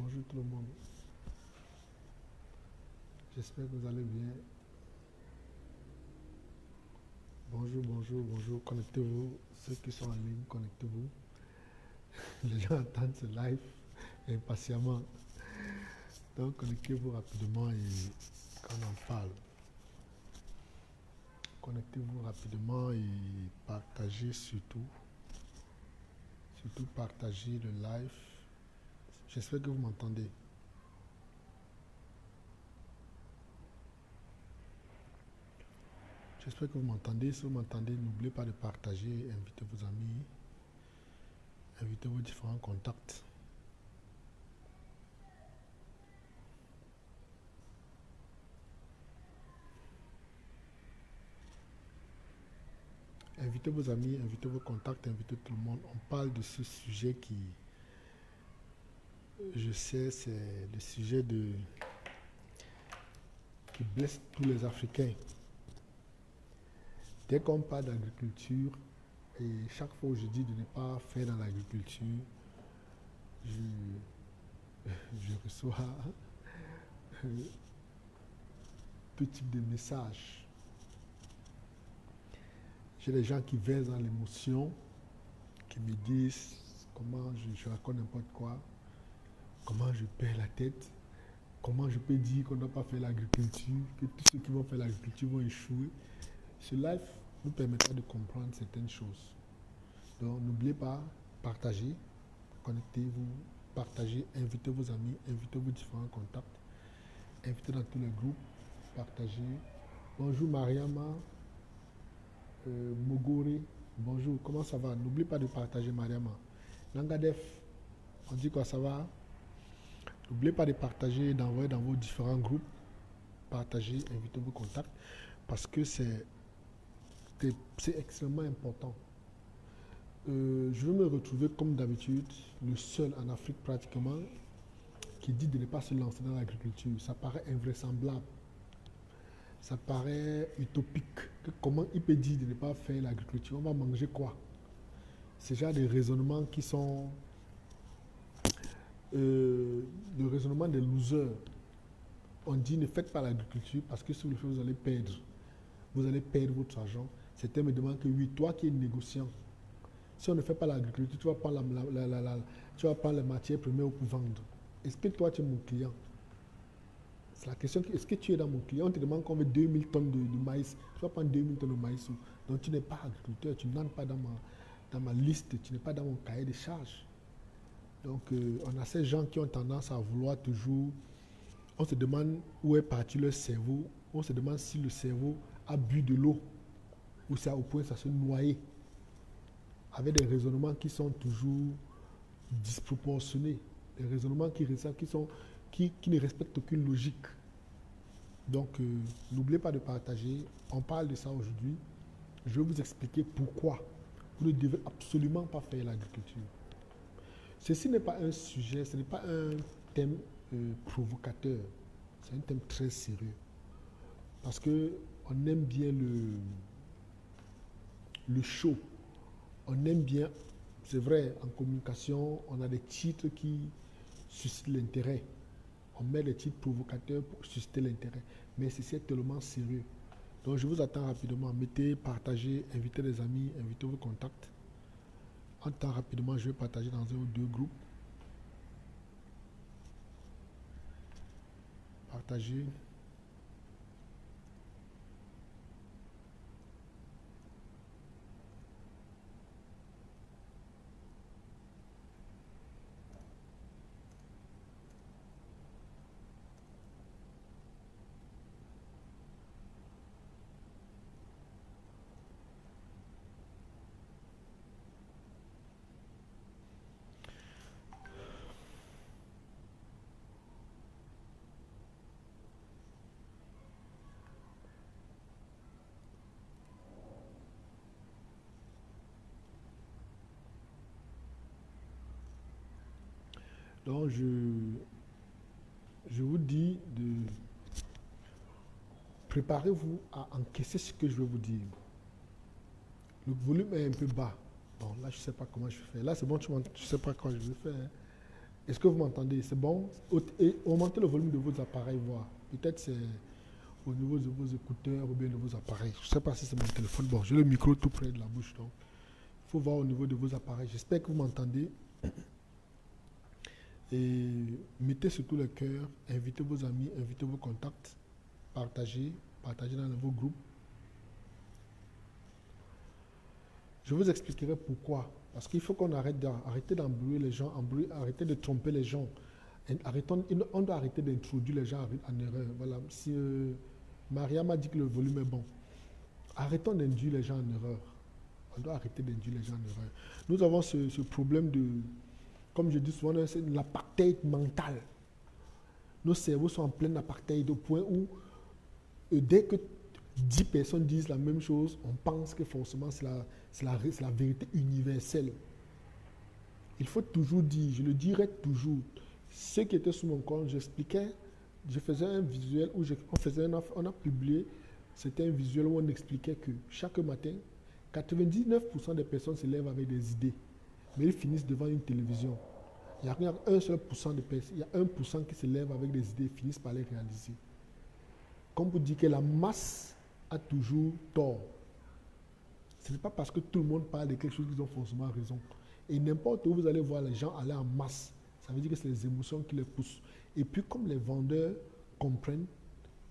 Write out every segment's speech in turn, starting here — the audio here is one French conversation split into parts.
Bonjour tout le monde. J'espère que vous allez bien. Bonjour, bonjour, bonjour. Connectez-vous. Ceux qui sont en ligne, connectez-vous. Les gens attendent ce live impatiemment. Donc connectez-vous rapidement et qu'on en parle. Connectez-vous rapidement et partagez surtout. Surtout partagez le live. J'espère que vous m'entendez. J'espère que vous m'entendez. Si vous m'entendez, n'oubliez pas de partager, invitez vos amis, invitez vos différents contacts. Invitez vos amis, invitez vos contacts, invitez tout le monde. On parle de ce sujet qui, je sais, c'est le sujet qui blesse tous les Africains. Dès qu'on parle d'agriculture, et chaque fois où je dis de ne pas faire dans l'agriculture, je reçois tout type de messages. J'ai des gens qui versent dans l'émotion, qui me disent comment je raconte n'importe quoi, comment je perds la tête, comment je peux dire qu'on ne doit pas faire l'agriculture, que tous ceux qui vont faire l'agriculture vont échouer. Ce live nous permettra de comprendre certaines choses. Donc n'oubliez pas, partagez, connectez-vous, partagez, invitez vos amis, invitez vos différents contacts, invitez dans tous les groupes, partagez. Bonjour Mariama, Mogore, bonjour, comment ça va? N'oubliez pas de partager Mariama. Nangadef, on dit quoi, ça va? N'oubliez pas de partager, d'envoyer dans vos différents groupes, partagez, invitez vos contacts, parce que c'est extrêmement important. Je vais me retrouver comme d'habitude, le seul en Afrique pratiquement, qui dit de ne pas se lancer dans l'agriculture. Ça paraît invraisemblable. Ça paraît utopique. Comment il peut dire de ne pas faire l'agriculture? On va manger quoi? C'est déjà des raisonnements qui sont le raisonnement des losers. On dit ne faites pas l'agriculture parce que si vous le faites, vous allez perdre. Vous allez perdre votre argent. Certains me demandent que oui, toi qui es négociant, si on ne fait pas l'agriculture, tu vas prendre les matières premières pour vendre. Est-ce que toi tu es mon client? C'est la question, est-ce que tu es dans mon client? On te demande qu'on veut 2000 tonnes de maïs. Tu vas prendre 2000 tonnes de maïs. Donc tu n'es pas agriculteur, tu n'entres pas dans ma liste, tu n'es pas dans mon cahier de charges. Donc on a ces gens qui ont tendance à vouloir toujours... On se demande où est parti leur cerveau. On se demande si le cerveau a bu de l'eau ou c'est au point de se noyer. Avec des raisonnements qui sont toujours disproportionnés. Des raisonnements qui ne respectent aucune logique. Donc, n'oubliez pas de partager. On parle de ça aujourd'hui. Je vais vous expliquer pourquoi vous ne devez absolument pas faire l'agriculture. Ceci n'est pas un sujet, ce n'est pas un thème provocateur. C'est un thème très sérieux. Parce qu'on aime bien le show. On aime bien, c'est vrai, en communication, on a des titres qui suscitent l'intérêt. On met des titres provocateurs pour susciter l'intérêt. Mais c'est tellement sérieux. Donc je vous attends rapidement. Mettez, partagez, invitez les amis, invitez vos contacts. En temps rapidement, je vais partager dans un ou deux groupes. Partagez. Donc je vous dis de préparez-vous à encaisser ce que je vais vous dire. Le volume est un peu bas. Bon, là, je ne sais pas comment je fais. Là, c'est bon, je ne sais pas quoi je vais faire. Est-ce que vous m'entendez? C'est bon? Et augmentez le volume de vos appareils, voir. Peut-être c'est au niveau de vos écouteurs ou bien de vos appareils. Je ne sais pas si c'est mon téléphone. Bon, j'ai le micro tout près de la bouche, donc il faut voir au niveau de vos appareils. J'espère que vous m'entendez. Et mettez surtout le cœur, invitez vos amis, invitez vos contacts, partagez dans vos groupes. Je vous expliquerai pourquoi. Parce qu'il faut qu'on arrête d'embrouiller les gens, arrêter de tromper les gens. On doit arrêter d'introduire les gens en erreur. Voilà. Si Maria m'a dit que le volume est bon, arrêtons d'induire les gens en erreur. On doit arrêter d'induire les gens en erreur. Nous avons ce problème de, comme je dis souvent, c'est l'apartheid mental. Nos cerveaux sont en plein apartheid au point où dès que 10 personnes disent la même chose, on pense que forcément c'est la vérité universelle. Il faut toujours dire, je le dirai toujours, ce qui était sous mon compte, j'expliquais, je faisais un visuel où on a publié, c'était un visuel où on expliquait que chaque matin, 99% des personnes se lèvent avec des idées, mais ils finissent devant une télévision. Il y a un seul pourcent de personnes, il y a 1% qui se lèvent avec des idées et finissent par les réaliser. Comme vous dites que la masse a toujours tort. Ce n'est pas parce que tout le monde parle de quelque chose qu'ils ont forcément raison. Et n'importe où vous allez voir les gens aller en masse, ça veut dire que c'est les émotions qui les poussent. Et puis comme les vendeurs comprennent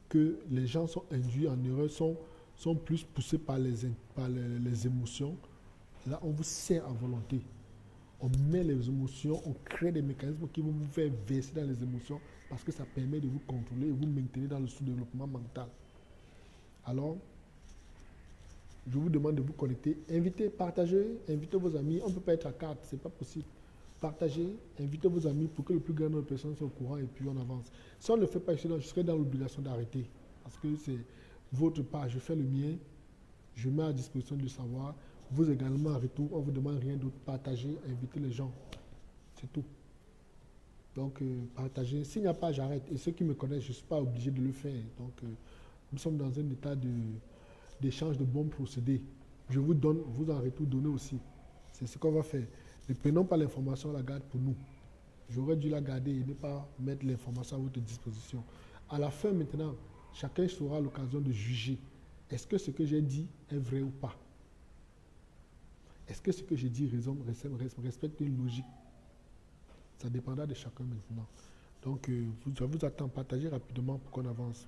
que les gens sont induits en erreur, sont plus poussés par les émotions, là on vous sert à volonté. On met les émotions, on crée des mécanismes qui vont vous faire verser dans les émotions parce que ça permet de vous contrôler et vous maintenir dans le sous-développement mental. Alors, je vous demande de vous connecter, invitez, partagez, invitez vos amis. On ne peut pas être à 4, ce n'est pas possible. Partagez, invitez vos amis pour que le plus grand nombre de personnes soient au courant et puis on avance. Si on ne le fait pas, je serai dans l'obligation d'arrêter parce que c'est votre part, je fais le mien, je mets à disposition du savoir. Vous également, en retour, on ne vous demande rien d'autre. Partagez, invitez les gens. C'est tout. Donc, partagez. S'il n'y a pas, j'arrête. Et ceux qui me connaissent, je ne suis pas obligé de le faire. Donc, nous sommes dans un état d'échange de bons procédés. Je vous donne, vous en retour donnez aussi. C'est ce qu'on va faire. Ne prenons pas l'information, on la garde pour nous. J'aurais dû la garder et ne pas mettre l'information à votre disposition. À la fin, maintenant, chacun aura l'occasion de juger. Est-ce que ce que j'ai dit est vrai ou pas? Est-ce que ce que j'ai dit respecte une logique? Ça dépendra de chacun maintenant. Donc, je vous attends. Partagez rapidement pour qu'on avance.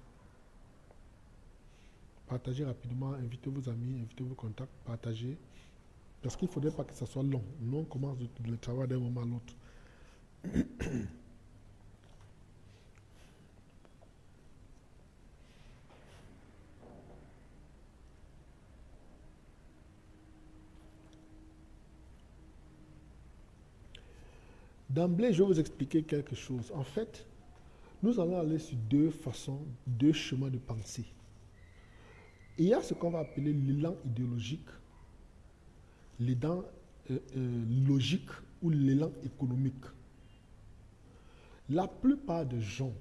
Partagez rapidement, invitez vos amis, invitez vos contacts, partagez. Parce qu'il ne faudrait pas que ça soit long. Nous, on commence le travail d'un moment à l'autre. D'emblée, je vais vous expliquer quelque chose. En fait, nous allons aller sur deux façons, deux chemins de pensée. Il y a ce qu'on va appeler l'élan idéologique, l'élan logique ou l'élan économique. La plupart des gens,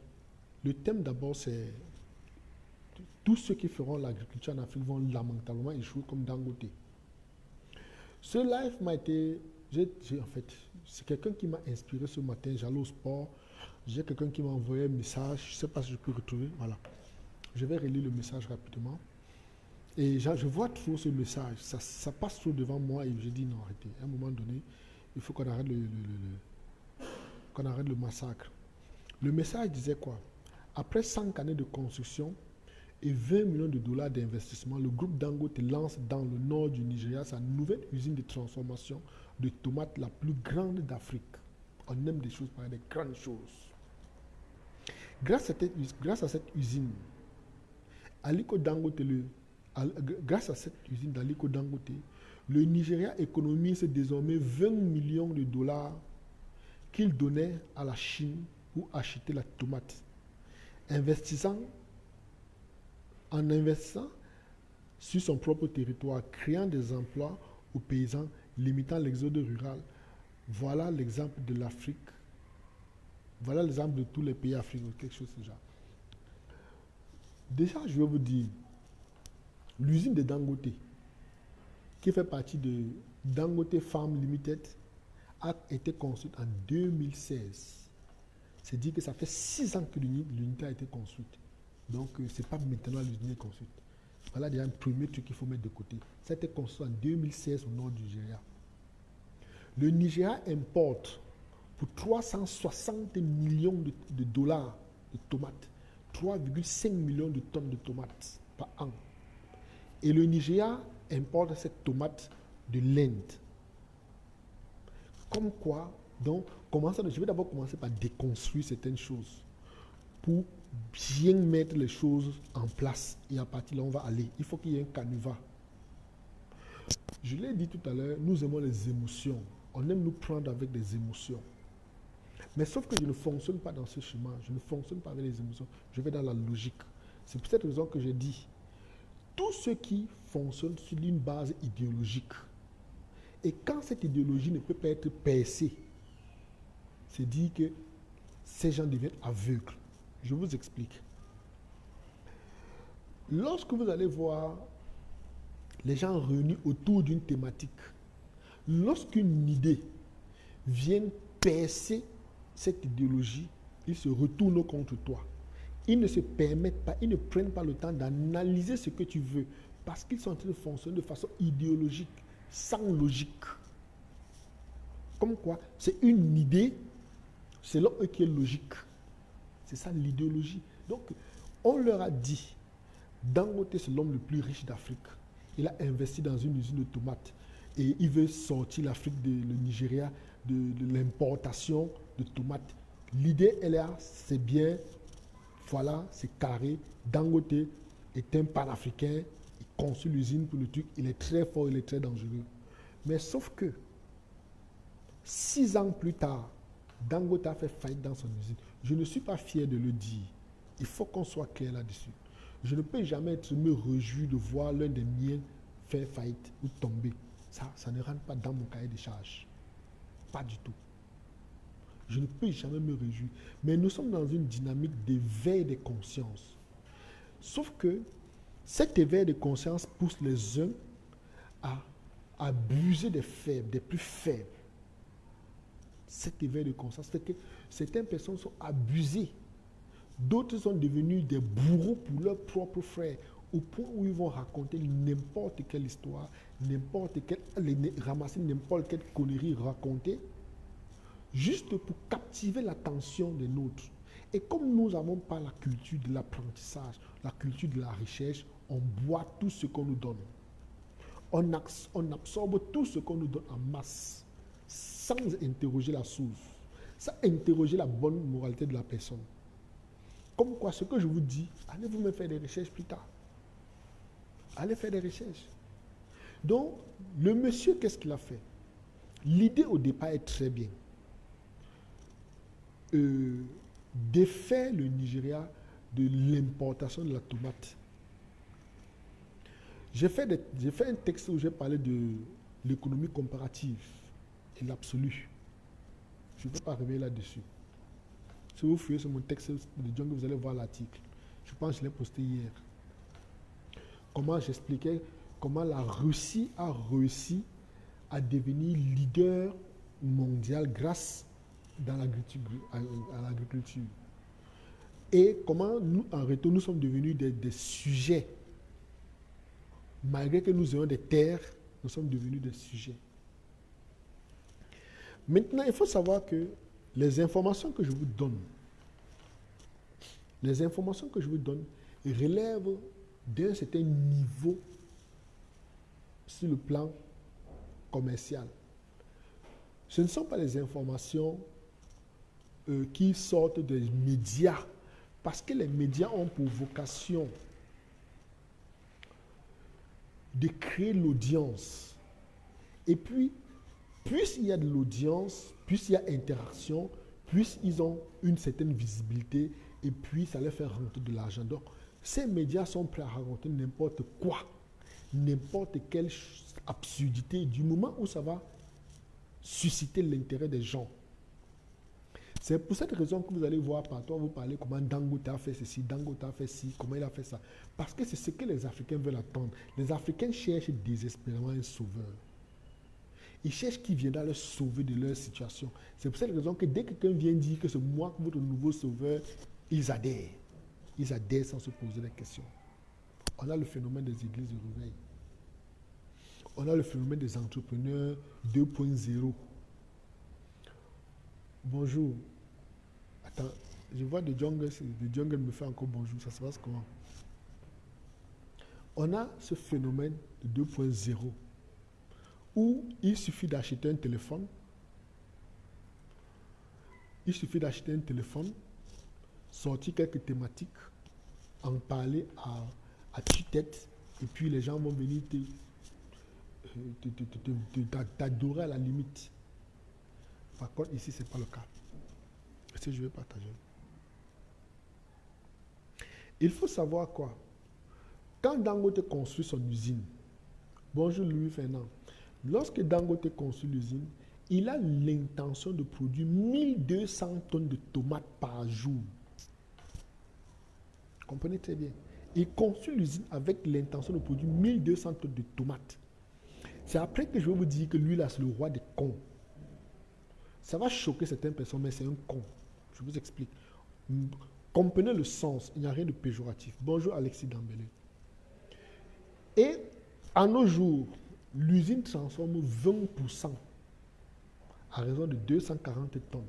le thème d'abord c'est tous ceux qui feront l'agriculture en Afrique vont lamentablement échouer comme Dangote. Ce live m'a été, en fait, c'est quelqu'un qui m'a inspiré ce matin, j'allais au sport, j'ai quelqu'un qui m'a envoyé un message, je ne sais pas si je peux retrouver, voilà. Je vais relire le message rapidement. Et je vois toujours ce message, ça passe toujours devant moi et je dis non, arrêtez. À un moment donné, il faut qu'on arrête le massacre. Le message disait quoi? Après 5 années de construction et 20 millions de dollars d'investissement, le groupe Dangote lance dans le nord du Nigeria sa nouvelle usine de transformation de tomates la plus grande d'Afrique. On aime des choses pareilles, des grandes choses. Grâce à cette usine, grâce à cette usine d'Aliko Dangote, le Nigeria économise désormais 20 millions de dollars qu'il donnait à la Chine pour acheter la tomate. En investissant sur son propre territoire, créant des emplois aux paysans, limitant l'exode rural. Voilà l'exemple de l'Afrique. Voilà l'exemple de tous les pays africains, quelque chose de ce genre. Déjà, je vais vous dire, l'usine de Dangote, qui fait partie de Dangote Farm Limited, a été construite en 2016. C'est dire que ça fait 6 ans que l'unité a été construite. Donc, ce n'est pas maintenant l'unité construite. Voilà déjà un premier truc qu'il faut mettre de côté. Ça a été construit en 2016 au nord du Nigeria. Le Nigeria importe pour 360 millions de dollars de tomates, 3,5 millions de tonnes de tomates par an. Et le Nigeria importe cette tomate de l'Inde. Comme quoi, donc, je vais d'abord commencer par déconstruire certaines choses pour bien mettre les choses en place. Et à partir de là, on va aller. Il faut qu'il y ait un canevas. Je l'ai dit tout à l'heure, nous aimons les émotions. On aime nous prendre avec des émotions. Mais sauf que je ne fonctionne pas dans ce chemin. Je ne fonctionne pas avec les émotions. Je vais dans la logique. C'est pour cette raison que j'ai dit, tout ce qui fonctionne sur une base idéologique, et quand cette idéologie ne peut pas être percée, c'est dire que ces gens deviennent aveugles. Je vous explique. Lorsque vous allez voir les gens réunis autour d'une thématique, lorsqu'une idée vient percer cette idéologie, ils se retournent contre toi. Ils ne se permettent pas, ils ne prennent pas le temps d'analyser ce que tu veux, parce qu'ils sont en train de fonctionner de façon idéologique, sans logique. Comme quoi, c'est une idée, selon eux, qui est logique. C'est ça l'idéologie. Donc, on leur a dit, Dangote, c'est l'homme le plus riche d'Afrique. Il a investi dans une usine de tomates et il veut sortir l'Afrique, le Nigeria, de l'importation de tomates. L'idée, elle est là, c'est bien, voilà, c'est carré. Dangote est un panafricain, il construit l'usine pour le truc, il est très fort, il est très dangereux. Mais sauf que, 6 ans plus tard, Dangote a fait faillite dans son usine. Je ne suis pas fier de le dire. Il faut qu'on soit clair là-dessus. Je ne peux jamais me réjouir de voir l'un des miens faire faillite ou tomber. Ça ne rentre pas dans mon cahier de charges. Pas du tout. Je ne peux jamais me réjouir. Mais nous sommes dans une dynamique d'éveil des consciences. Sauf que cet éveil de conscience pousse les uns à abuser des faibles, des plus faibles. Cet éveil de conscience fait que certaines personnes sont abusées. D'autres sont devenus des bourreaux pour leurs propres frères, au point où ils vont raconter n'importe quelle histoire, ramasser n'importe quelle connerie racontée, juste pour captiver l'attention des nôtres. Et comme nous n'avons pas la culture de l'apprentissage, la culture de la recherche, on boit tout ce qu'on nous donne. On absorbe tout ce qu'on nous donne en masse, sans interroger la source, sans interroger la bonne moralité de la personne. Comme quoi, ce que je vous dis, allez vous-même faire des recherches plus tard. Allez faire des recherches. Donc, le monsieur, qu'est-ce qu'il a fait? L'idée au départ est très bien. Défaire le Nigeria de l'importation de la tomate. J'ai fait un texte où j'ai parlé de l'économie comparative et l'absolu. Je ne peux pas revenir là-dessus. Si vous fouillez sur mon texte de John, vous allez voir l'article. Je pense que je l'ai posté hier. Comment j'expliquais comment la Russie a réussi à devenir leader mondial grâce à l'agriculture. Et comment nous, en retour, nous sommes devenus des sujets. Malgré que nous ayons des terres, nous sommes devenus des sujets. Maintenant, il faut savoir que les informations que je vous donne, relèvent d'un certain niveau sur le plan commercial. Ce ne sont pas les informations qui sortent des médias, parce que les médias ont pour vocation de créer l'audience. Et puis, puisqu'il y a de l'audience, puisqu'il y a interaction, puisqu'ils ont une certaine visibilité, et puis ça leur fait rentrer de l'argent. Donc, ces médias sont prêts à raconter n'importe quoi, n'importe quelle absurdité, du moment où ça va susciter l'intérêt des gens. C'est pour cette raison que vous allez voir partout, vous parlez comment Dangote a fait ceci, Dangote a fait ci, comment il a fait ça. Parce que c'est ce que les Africains veulent attendre. Les Africains cherchent désespérément un sauveur. Ils cherchent qui viendra leur sauver de leur situation. C'est pour cette raison que dès que quelqu'un vient dire que c'est moi, votre nouveau sauveur, ils adhèrent. Ils adhèrent sans se poser des questions. On a le phénomène des églises de réveil. On a le phénomène des entrepreneurs 2.0. Bonjour. Attends, je vois de Jungle me fait encore bonjour. Ça se passe comment? On a ce phénomène de 2.0 où il suffit d'acheter un téléphone. Il suffit d'acheter un téléphone, sortir quelques thématiques, en parler à tue-tête, et puis les gens vont venir t'adorer à la limite. Par contre, ici, ce n'est pas le cas. Est-ce que je vais partager? Il faut savoir quoi? Quand Dangote construit son usine, bonjour Louis Fernand, lorsque Dangote construit l'usine, il a l'intention de produire 1200 tonnes de tomates par jour. Comprenez très bien. Il construit l'usine avec l'intention de produire 1200 tonnes de tomates. C'est après que je vais vous dire que lui, là, c'est le roi des cons. Ça va choquer certaines personnes, mais c'est un con. Je vous explique. Comprenez le sens, il n'y a rien de péjoratif. Bonjour Alexis Dambélé. Et à nos jours, l'usine transforme 20% à raison de 240 tonnes.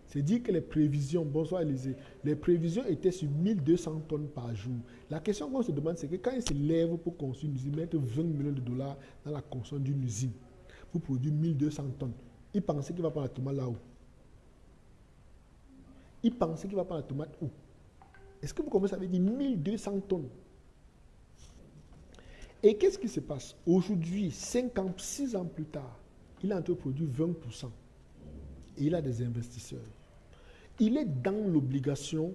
C'est dire que les prévisions, bonsoir Élysée, les prévisions étaient sur 1200 tonnes par jour. La question qu'on se demande, c'est que quand ils se lèvent pour construire une usine, mettre 20 millions de dollars dans la construction d'une usine pour produire 1200 tonnes, ils pensaient qu'il va prendre la tomate là-haut. Ils pensaient qu'il va prendre la tomate où? Est-ce que vous comprenez, ça veut dire 1200 tonnes? Et qu'est-ce qui se passe? Aujourd'hui, 6 ans plus tard, il a en train de produire 20%. Et il a des investisseurs. Il est dans l'obligation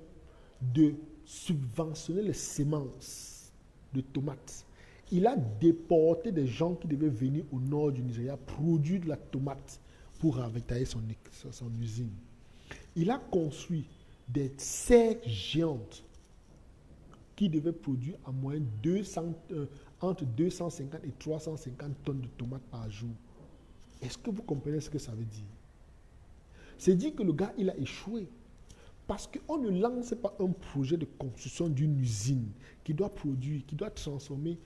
de subventionner les semences de tomates. Il a déporté des gens qui devaient venir au nord du Nigeria produire de la tomate pour ravitailler son usine. Il a construit des serres géantes qui devaient produire en moyenne entre 250 et 350 tonnes de tomates par jour. Est-ce que vous comprenez ce que ça veut dire? C'est dire que le gars, il a échoué. Parce qu'on ne lance pas un projet de construction d'une usine qui doit produire, qui doit transformer.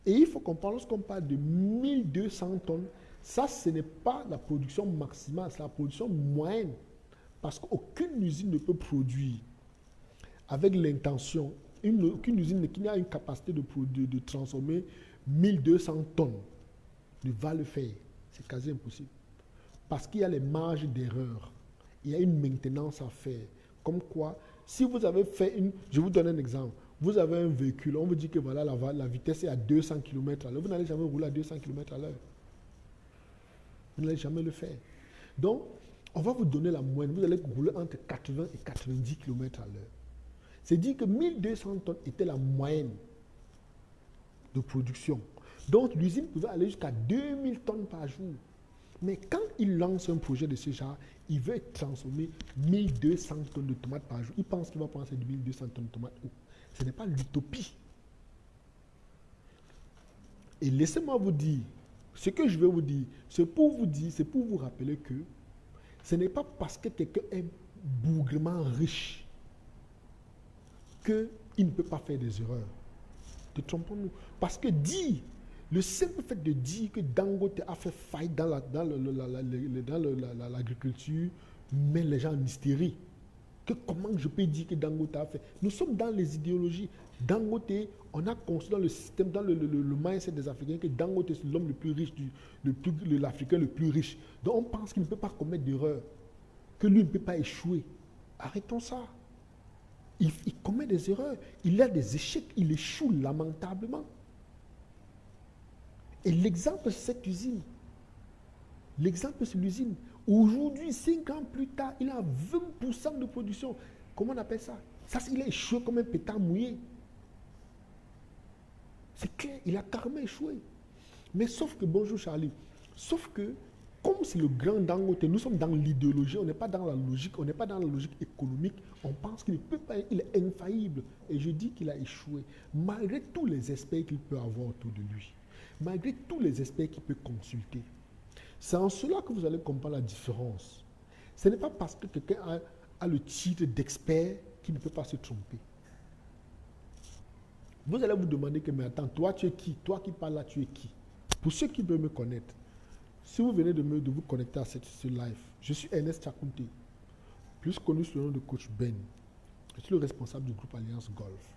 Et il faut comprendre, lorsqu'on parle de 1200 tonnes, ça, ce n'est pas la production maximale, c'est la production moyenne. Parce qu'aucune usine ne peut produire avec l'intention, aucune usine qui a une capacité de transformer 1200 tonnes ne va le faire. C'est quasi impossible. Parce qu'il y a les marges d'erreur. Il y a une maintenance à faire. Comme quoi, si vous avez fait une... Je vous donne un exemple. Vous avez un véhicule, on vous dit que voilà, la vitesse est à 200 km à l'heure. Vous n'allez jamais rouler à 200 km à l'heure. Vous n'allez jamais le faire. Donc, on va vous donner la moyenne. Vous allez rouler entre 80 et 90 km à l'heure. C'est dire que 1200 tonnes était la moyenne de production. Donc, l'usine pouvait aller jusqu'à 2000 tonnes par jour. Mais quand il lance un projet de ce genre, il veut transformer 1200 tonnes de tomates par jour. Il pense qu'il va prendre ces 1200 tonnes de tomates où? Ce n'est pas l'utopie. Et laissez-moi vous dire, ce que je vais vous dire, c'est pour vous rappeler que ce n'est pas parce que quelqu'un est bougrement riche qu'il ne peut pas faire des erreurs. Détrompons-nous. Parce que le simple fait de dire que Dangote a fait faillite dans l'agriculture met les gens en hystérie. Que comment je peux dire que Dangote a fait? Nous sommes dans les idéologies. Dangote, on a construit dans le système, dans le mindset des Africains, que Dangote est l'homme le plus riche, l'Africain le plus riche. Donc on pense qu'il ne peut pas commettre d'erreur, que lui ne peut pas échouer. Arrêtons ça. Il commet des erreurs, il a des échecs, il échoue lamentablement. Et l'exemple, c'est cette usine. L'exemple, c'est l'usine. Aujourd'hui, 5 ans plus tard, il a 20% de production. Comment on appelle ça? Ça, il a échoué comme un pétard mouillé. C'est clair, il a carrément échoué. Mais sauf que, bonjour Charlie, sauf que, comme c'est le grand Dangote, nous sommes dans l'idéologie, on n'est pas dans la logique, on n'est pas dans la logique économique, on pense qu'il ne peut pas, il est infaillible. Et je dis qu'il a échoué, malgré tous les experts qu'il peut avoir autour de lui, malgré tous les experts qu'il peut consulter. C'est en cela que vous allez comprendre la différence. Ce n'est pas parce que quelqu'un a le titre d'expert qu'il ne peut pas se tromper. Vous allez vous demander que, mais attends, toi tu es qui? Toi qui parles là, tu es qui? Pour ceux qui veulent me connaître, si vous venez de vous connecter à ce live, je suis Ernest Chakunte, plus connu sous le nom de Coach Ben. Je suis le responsable du groupe Alliance Golf.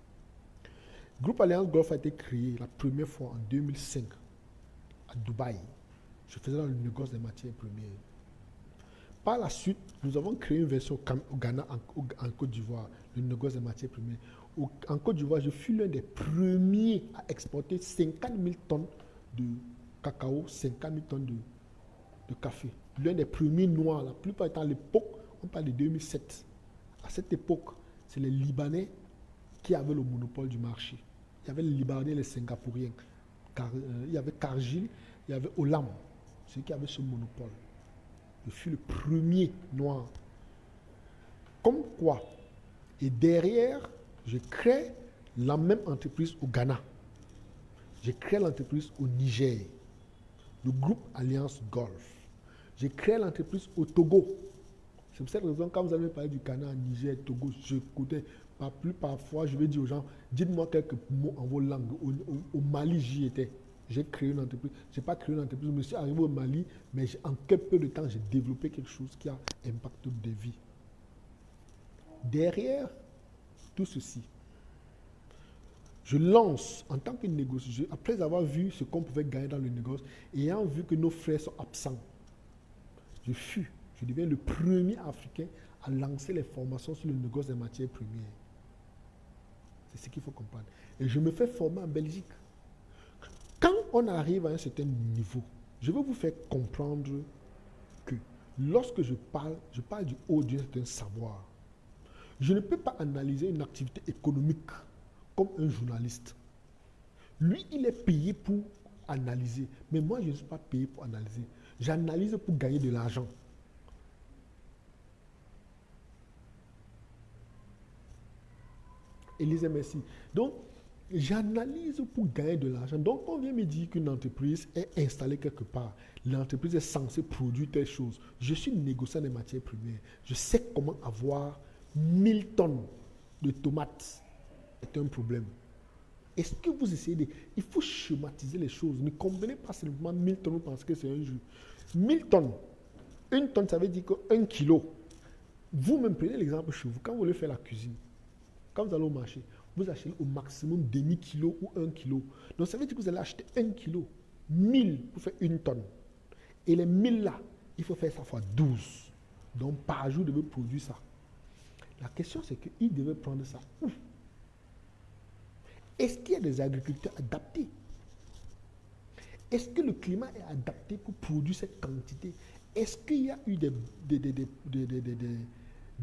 Le groupe Alliance Golf a été créé la première fois en 2005 à Dubaï. Je faisais dans le négoce des matières premières. Par la suite, nous avons créé une version au Ghana, en Côte d'Ivoire, le négoce des matières premières. En Côte d'Ivoire, je fus l'un des premiers à exporter 50 000 tonnes de cacao, 50 000 tonnes de café. L'un des premiers noirs, la plupart étant à l'époque, on parle de 2007. À cette époque, c'est les Libanais qui avaient le monopole du marché. Il y avait les Libanais et les Singapouriens. Il y avait Cargill, il y avait Olam, ceux qui avaient ce monopole. Je fus le premier noir. Comme quoi, et derrière, je crée la même entreprise au Ghana. J'ai créé l'entreprise au Niger, le groupe Alliance Golf. J'ai créé l'entreprise au Togo. C'est pour cette raison, quand vous allez parler du Ghana, Niger, Togo, je connais pas plus parfois, je vais dire aux gens, dites-moi quelques mots en vos langues. Au Mali, j'y étais. J'ai créé une entreprise. Je n'ai pas créé une entreprise, je me suis arrivé au Mali, mais en quelques peu de temps, j'ai développé quelque chose qui a impacté des vies. Derrière tout ceci, je lance en tant que négociateur, après avoir vu ce qu'on pouvait gagner dans le négoce, et ayant vu que nos frères sont absents, je deviens le premier Africain à lancer les formations sur le négoce des matières premières. C'est ce qu'il faut comprendre. Et je me fais former en Belgique. Quand on arrive à un certain niveau, je vais vous faire comprendre que lorsque je parle du haut d'un certain savoir. Je ne peux pas analyser une activité économique comme un journaliste. Lui, il est payé pour analyser. Mais moi, je ne suis pas payé pour analyser. J'analyse pour gagner de l'argent. Élise, merci. Donc, j'analyse pour gagner de l'argent. Donc, on vient me dire qu'une entreprise est installée quelque part. L'entreprise est censée produire telle chose. Je suis négociant des matières premières. Je sais comment avoir 1000 tonnes de tomates est un problème. Est-ce que vous essayez de... Il faut schématiser les choses. Ne comprenez pas simplement 1000 tonnes parce que c'est un jeu. 1000 tonnes. Une tonne, ça veut dire qu'un kilo. Vous-même prenez l'exemple chez vous. Quand vous voulez faire la cuisine, quand vous allez au marché, vous achetez au maximum demi-kilo ou 1 kilo. Donc ça veut dire que vous allez acheter 1 kilo. 1000 pour faire une tonne. Et les 1000 là, il faut faire ça fois 12. Donc par jour, vous devez produire ça. La question, c'est qu'il devait prendre ça où? Est-ce qu'il y a des agriculteurs adaptés? Est-ce que le climat est adapté pour produire cette quantité? Est-ce qu'il y a eu des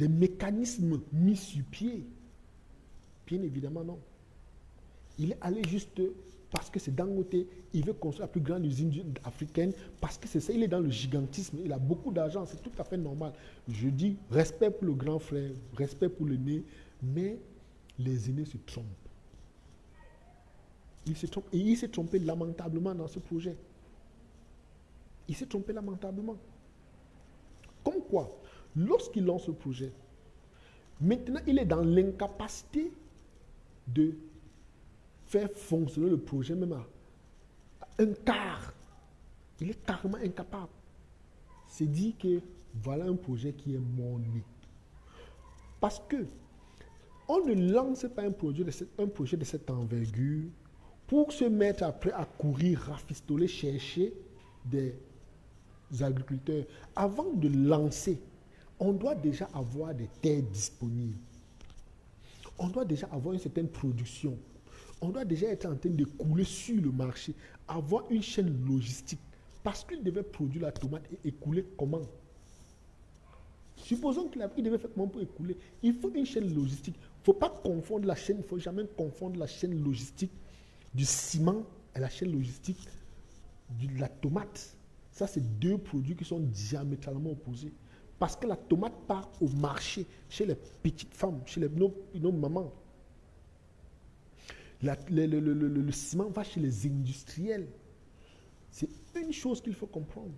mécanismes mis sur pied? Bien évidemment, non. Il est allé juste parce que c'est Dangote, il veut construire la plus grande usine africaine, parce que c'est ça, il est dans le gigantisme, il a beaucoup d'argent, c'est tout à fait normal. Je dis respect pour le grand frère, respect pour l'aîné, mais les aînés se trompent. Il se trompe, et il s'est trompé lamentablement dans ce projet. Il s'est trompé lamentablement. Comme quoi, lorsqu'il lance ce projet, maintenant il est dans l'incapacité de faire fonctionner le projet même à un quart. Il est carrément incapable. C'est dit que voilà un projet qui est mort-né. Parce que on ne lance pas un projet de cette envergure pour se mettre après à courir, rafistoler, chercher des agriculteurs. Avant de lancer, on doit déjà avoir des terres disponibles. On doit déjà avoir une certaine production. On doit déjà être en train de couler sur le marché, avoir une chaîne logistique. Parce qu'il devait produire la tomate et écouler comment? Supposons qu'il devait faire comment pour écouler. Il faut une chaîne logistique. Il ne faut pas confondre la chaîne, il ne faut jamais confondre la chaîne logistique du ciment et la chaîne logistique de la tomate. Ça, c'est deux produits qui sont diamétralement opposés. Parce que la tomate part au marché, chez les petites femmes, chez nos mamans. Le ciment va chez les industriels. C'est une chose qu'il faut comprendre.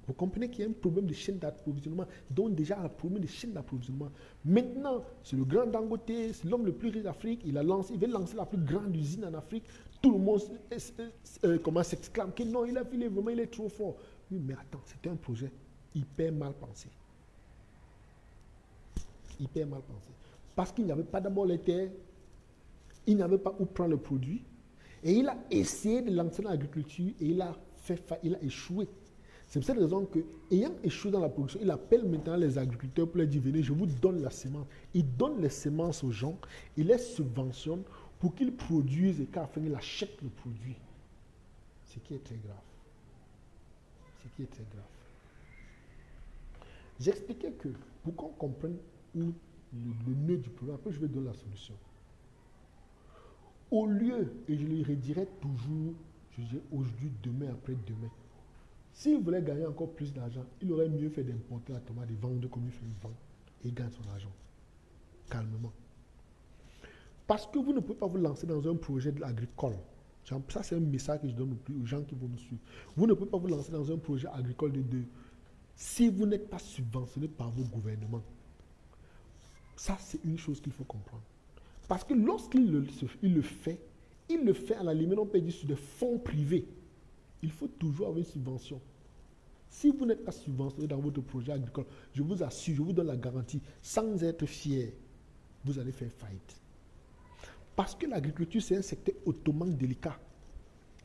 Vous comprenez qu'il y a un problème de chaîne d'approvisionnement. Donc déjà, un problème de chaîne d'approvisionnement. Maintenant, c'est le grand Dangote, c'est l'homme le plus riche d'Afrique. Il veut lancer la plus grande usine en Afrique. Tout le monde s'exclame que non, il est trop fort. Oui, mais attends, c'était un projet hyper mal pensé. Hyper mal pensé. Parce qu'il n'y avait pas d'abord les terres, il n'avait pas où prendre le produit. Et il a essayé de lancer dans l'agriculture et il a échoué. C'est pour cette raison que, ayant échoué dans la production, il appelle maintenant les agriculteurs pour leur dire, venez, je vous donne la semence. Il donne les semences aux gens, il les subventionne pour qu'ils produisent et qu'à la fin, il achète le produit. Ce qui est très grave. Ce qui est très grave. J'expliquais que, pour qu'on comprenne où le nœud du problème, après je vais donner la solution. Au lieu, et je le redirai toujours, je dis aujourd'hui, demain, après-demain, s'il voulait gagner encore plus d'argent, il aurait mieux fait d'importer la tomate, de vendre comme il fait, il vend et il gagne son argent. Calmement. Parce que vous ne pouvez pas vous lancer dans un projet agricole. Ça, c'est un message que je donne aux gens qui vont nous suivre. Vous ne pouvez pas vous lancer dans un projet agricole si vous n'êtes pas subventionné par vos gouvernements. Ça, c'est une chose qu'il faut comprendre. Parce que lorsqu'il le fait à la limite, on peut dire sur des fonds privés. Il faut toujours avoir une subvention. Si vous n'êtes pas subventionné dans votre projet agricole, je vous assure, je vous donne la garantie, sans être fier, vous allez faire faillite. Parce que l'agriculture, c'est un secteur hautement délicat.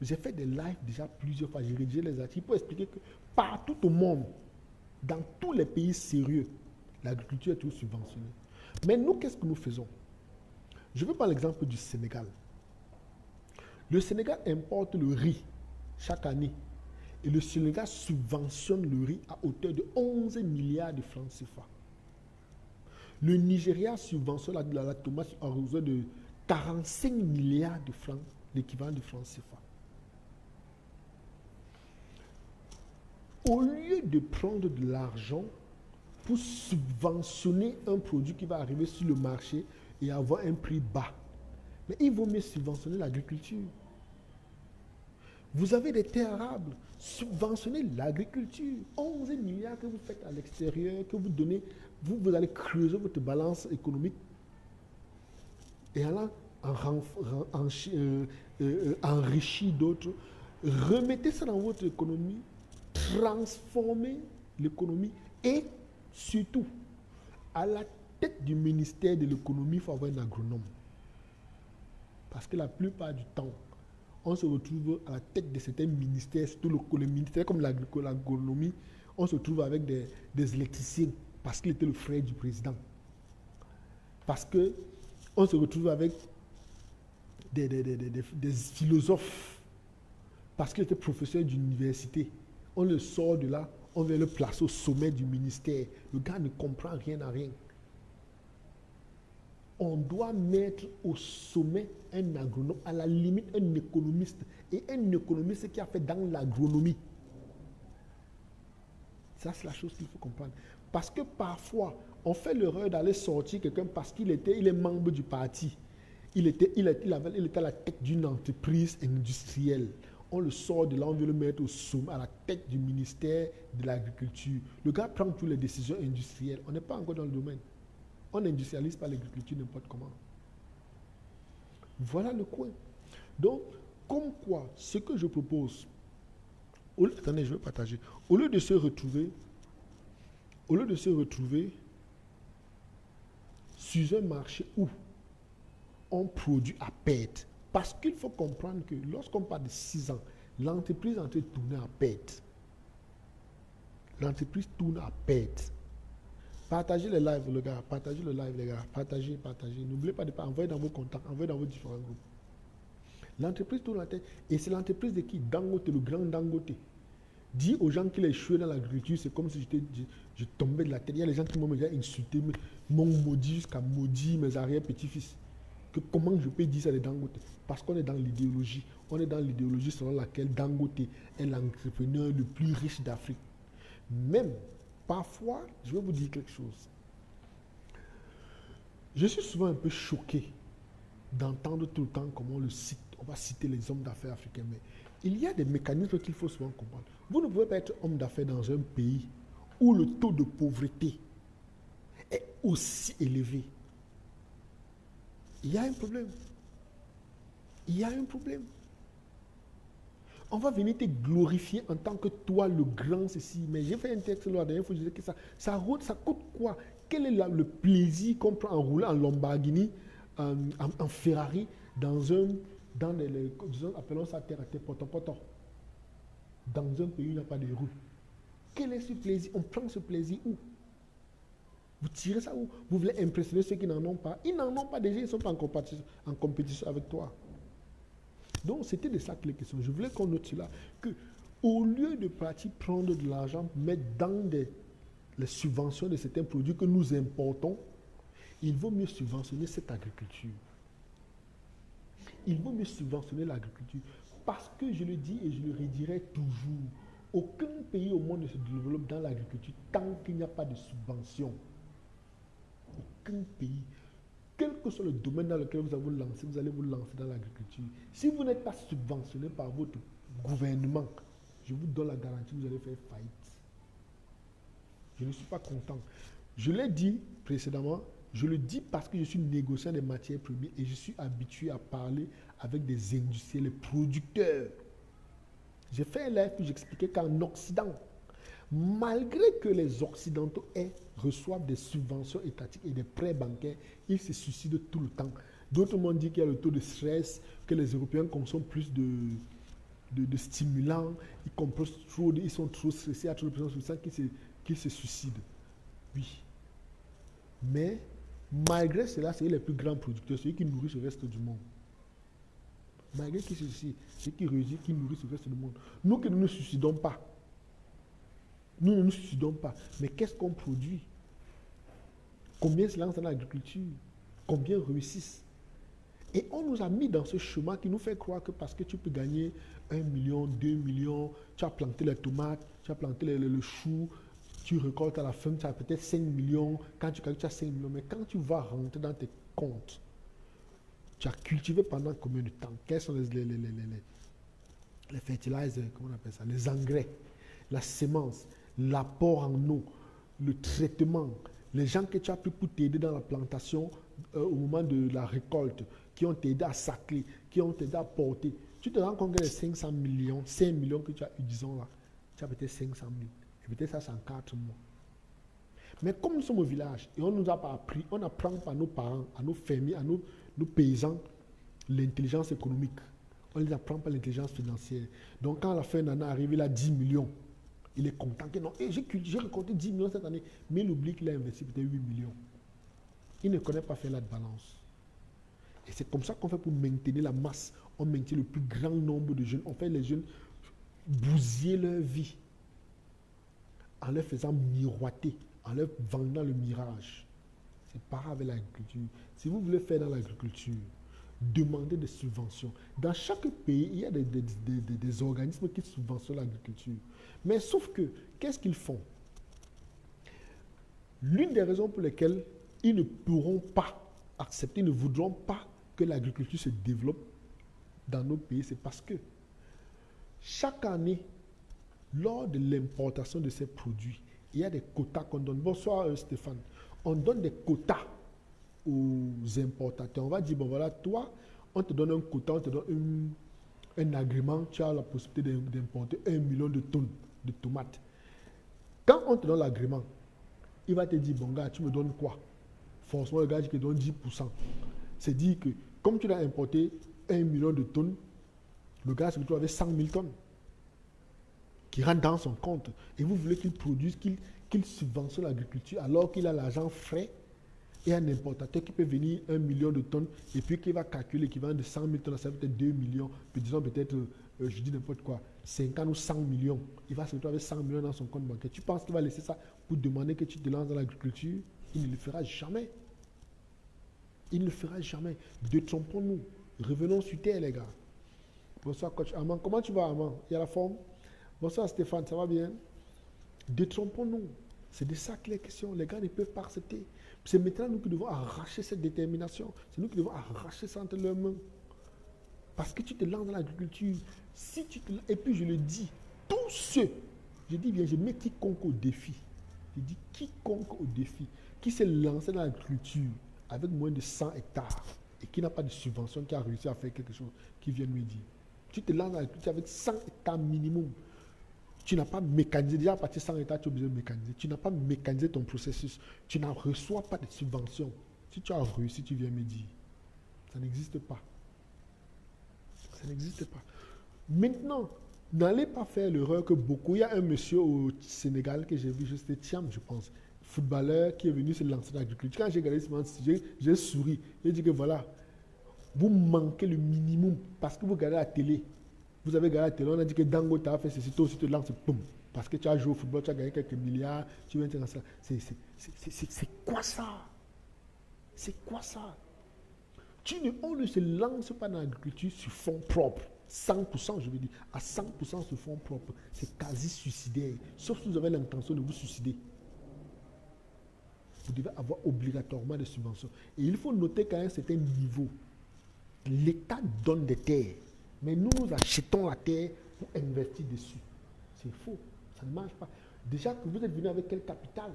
J'ai fait des lives déjà plusieurs fois, j'ai rédigé les articles pour expliquer que partout au monde, dans tous les pays sérieux, l'agriculture est toujours subventionnée. Mais nous, qu'est-ce que nous faisons? Je veux prendre l'exemple du Sénégal. Le Sénégal importe le riz chaque année. Et le Sénégal subventionne le riz à hauteur de 11 milliards de francs CFA. Le Nigeria subventionne la tomate à hauteur de 45 milliards de francs, l'équivalent de francs CFA. Au lieu de prendre de l'argent pour subventionner un produit qui va arriver sur le marché et avoir un prix bas, mais il vaut mieux subventionner l'agriculture. Vous avez des terres arables, subventionnez l'agriculture. 11 milliards que vous faites à l'extérieur, que vous donnez, vous allez creuser votre balance économique. Et alors, enrichir d'autres, remettez ça dans votre économie, transformez l'économie et surtout, à la tête du ministère de l'économie, il faut avoir un agronome. Parce que la plupart du temps, on se retrouve à la tête de certains ministères, surtout les ministères comme l'agronomie, on se trouve avec des électriciens parce qu'il était le frère du président. Parce qu'on se retrouve avec des philosophes parce qu'il était professeur d'université. On le sort de là, on vient le placer au sommet du ministère. Le gars ne comprend rien à rien. On doit mettre au sommet un agronome, à la limite un économiste. Et un économiste qui a fait dans l'agronomie. Ça, c'est la chose qu'il faut comprendre. Parce que parfois, on fait l'erreur d'aller sortir quelqu'un parce qu'il est membre du parti. Il était à la tête d'une entreprise industrielle. On le sort de là, on veut le mettre au sommet, à la tête du ministère de l'Agriculture. Le gars prend toutes les décisions industrielles. On n'est pas encore dans le domaine. On n'industrialise pas l'agriculture n'importe comment. Voilà le coin. Donc, comme quoi, ce que je propose, attendez, je vais partager. Au lieu de se retrouver sur un marché où on produit à perte, parce qu'il faut comprendre que lorsqu'on parle de 6 ans, l'entreprise est en train de tourner à perte. L'entreprise tourne à perte. Partagez les lives, les gars. Partagez le live, les gars. Partagez. N'oubliez pas de pas envoyer dans vos contacts, envoyez dans vos différents groupes. L'entreprise tourne la tête. Et c'est l'entreprise de qui? Dangote, le grand Dangote. Dis aux gens qu'il a échoué dans l'agriculture, c'est comme si je tombais de la tête. Il y a les gens qui m'ont déjà insulté, m'ont maudit jusqu'à maudire mes arrière-petits-fils. Que comment je peux dire ça de Dangote? Parce qu'on est dans l'idéologie. On est dans l'idéologie selon laquelle Dangote est l'entrepreneur le plus riche d'Afrique. Même parfois, je vais vous dire quelque chose. Je suis souvent un peu choqué d'entendre tout le temps comment on le cite. On va citer les hommes d'affaires africains, mais Il y a des mécanismes qu'il faut souvent comprendre. Vous ne pouvez pas être homme d'affaires dans un pays où le taux de pauvreté est aussi élevé. Il y a un problème. Il y a un problème. On va venir te glorifier en tant que toi le grand ceci. Mais j'ai fait un texte la dernière fois, je disais que ça coûte quoi? Quel est le plaisir qu'on prend en roulant en Lamborghini, en Ferrari, disons, appelons ça terre à terre, poto, dans un pays où il n'y a pas de rue. Quel est ce plaisir? On prend ce plaisir où? Vous tirez ça où? Vous voulez impressionner ceux qui n'en ont pas? Ils n'en ont pas déjà, ils ne sont pas en compétition avec toi. Donc, c'était de ça que les questions. Je voulais qu'on note cela, que au lieu de partir prendre de l'argent, mettre dans les subventions de certains produits que nous importons, il vaut mieux subventionner cette agriculture. Il vaut mieux subventionner l'agriculture. Parce que je le dis et je le redirai toujours, aucun pays au monde ne se développe dans l'agriculture tant qu'il n'y a pas de subvention. Aucun pays. Quel que soit le domaine dans lequel vous allez vous lancer dans l'agriculture. Si vous n'êtes pas subventionné par votre gouvernement, je vous donne la garantie que vous allez faire faillite. Je ne suis pas content. Je l'ai dit précédemment, je le dis parce que je suis négociant des matières premières et je suis habitué à parler avec des industriels, les producteurs. J'ai fait un live où j'expliquais qu'en Occident, malgré que les Occidentaux reçoivent des subventions étatiques et des prêts bancaires, ils se suicident tout le temps. D'autres m'ont dit qu'il y a le taux de stress, que les Européens consomment plus de stimulants, ils sont trop stressés, il y a trop de pression sur ça qu'ils se suicident. Oui. Mais malgré cela, c'est les plus grands producteurs, ceux qui nourrissent le reste du monde. Malgré qu'ils se suicident, ceux qui réussissent, qui nourrissent le reste du monde. Nous qui ne nous suicidons pas. Nous ne nous suicidons pas. Mais qu'est-ce qu'on produit? Combien se lancent dans l'agriculture? Combien réussissent? Et on nous a mis dans ce chemin qui nous fait croire que parce que tu peux gagner 1 million, 2 millions, tu as planté les tomates, tu as planté le chou, tu récoltes à la fin, tu as peut-être 5 millions. Quand tu calcules, tu as 5 millions. Mais quand tu vas rentrer dans tes comptes, tu as cultivé pendant combien de temps? Quels sont les fertilizers, comment on appelle ça? Les engrais, la semence, l'apport en eau, le traitement, les gens que tu as pris pour t'aider dans la plantation au moment de la récolte, qui ont t'aidé à sacler, qui ont t'aidé à porter. Tu te rends compte que les 500 millions, 5 millions que tu as eu, disons là, tu as peut-être 500 000. Et peut-être ça, c'est en 4 mois. Mais comme nous sommes au village et on ne nous a pas appris, on apprend par nos parents, à nos fermiers, à nos paysans, l'intelligence économique. On ne les apprend pas l'intelligence financière. Donc quand à la fin de l'année arrive, il a 10 millions. Il est content que non, j'ai récolté 10 millions cette année, mais il oublie qu'il a investi peut-être 8 millions. Il ne connaît pas faire la balance. Et c'est comme ça qu'on fait pour maintenir la masse. On maintient le plus grand nombre de jeunes. On fait les jeunes bousiller leur vie en leur faisant miroiter, en leur vendant le mirage. C'est pareil avec l'agriculture. Si vous voulez faire dans l'agriculture, demandez des subventions. Dans chaque pays, il y a des organismes qui subventionnent l'agriculture. Mais sauf que, qu'est-ce qu'ils font? L'une des raisons pour lesquelles ils ne pourront pas accepter, ils ne voudront pas que l'agriculture se développe dans nos pays, c'est parce que chaque année, lors de l'importation de ces produits, il y a des quotas qu'on donne. Bonsoir Stéphane. On donne des quotas aux importateurs. On va dire, bon voilà, toi, on te donne un quota, on te donne un agrément, tu as la possibilité d'importer 1 million de tonnes de tomates. Quand on te donne l'agrément, il va te dire, bon gars, tu me donnes quoi? Forcément, le gars qui te donne 10%. C'est dire que, comme tu l'as importé 1 million de tonnes, le gars se retrouve avec 100 000 tonnes qui rentrent dans son compte. Et vous voulez qu'il produise, qu'il subventionne l'agriculture alors qu'il a l'argent frais et un importateur qui peut venir 1 million de tonnes et puis qui va calculer l'équivalent de 100 000 tonnes, ça peut être 2 millions, puis disons peut-être, je dis n'importe quoi, 50 ou 100 millions. Il va se retrouver avec 100 millions dans son compte bancaire. Tu penses qu'il va laisser ça pour demander que tu te lances dans l'agriculture? Il ne le fera jamais. Il ne le fera jamais. Détrompons-nous. Revenons sur terre, les gars. Bonsoir, coach Armand. Comment tu vas, Armand? Il y a la forme? Bonsoir, Stéphane. Ça va bien? Détrompons-nous. C'est de ça que les questions. Les gars ne peuvent pas accepter. C'est maintenant nous qui devons arracher cette détermination. C'est nous qui devons arracher ça entre leurs mains. Parce que tu te lances dans l'agriculture. Si tu te... Et puis je le dis, tous ceux, je dis bien, je mets quiconque au défi. Je dis quiconque au défi, qui s'est lancé dans l'agriculture avec moins de 100 hectares et qui n'a pas de subvention, qui a réussi à faire quelque chose, qui vient me dire. Tu te lances dans l'agriculture avec 100 hectares minimum. Tu n'as pas mécanisé, déjà à partir de 100 hectares, tu es obligé de mécaniser. Tu n'as pas mécanisé ton processus. Tu n'en reçois pas de subvention. Si tu as réussi, tu viens me dire. Ça n'existe pas. Ça n'existe pas. Maintenant, n'allez pas faire l'erreur que beaucoup. Il y a un monsieur au Sénégal que j'ai vu, c'était Thiam, je pense, footballeur qui est venu se lancer dans l'agriculture. Quand j'ai regardé ce moment, j'ai souri. J'ai dit que voilà, vous manquez le minimum parce que vous regardez la télé. Vous avez regardé la télé, on a dit que Dangote a fait ceci, toi aussi tu te lances, boum. Parce que tu as joué au football, tu as gagné quelques milliards, tu viens te lancer. C'est quoi ça? C'est quoi ça? On ne se lance pas dans l'agriculture sur fonds propres. 100%, je veux dire, à 100% sur fonds propres. C'est quasi suicidaire. Sauf si vous avez l'intention de vous suicider. Vous devez avoir obligatoirement des subventions. Et il faut noter qu'à un certain niveau, l'État donne des terres. Mais nous achetons la terre pour investir dessus. C'est faux. Ça ne marche pas. Déjà que vous êtes venu avec quel capital?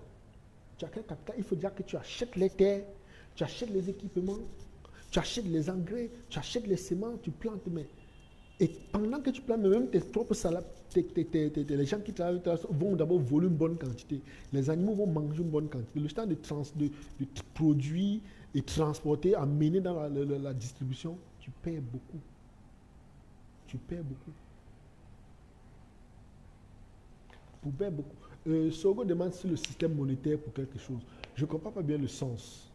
Tu as quel capital? Il faut dire que tu achètes les terres, tu achètes les équipements, tu achètes les engrais, tu achètes les semences, tu plantes. Et pendant que tu plantes, même tes propres salades, les gens qui travaillent vont d'abord voler une bonne quantité. Les animaux vont manger une bonne quantité. Le temps de produire et transporter, amener dans la distribution, tu perds beaucoup. Tu perds beaucoup. Tu perds beaucoup. Sogo demande si le système monétaire pour quelque chose. Je ne comprends pas bien le sens.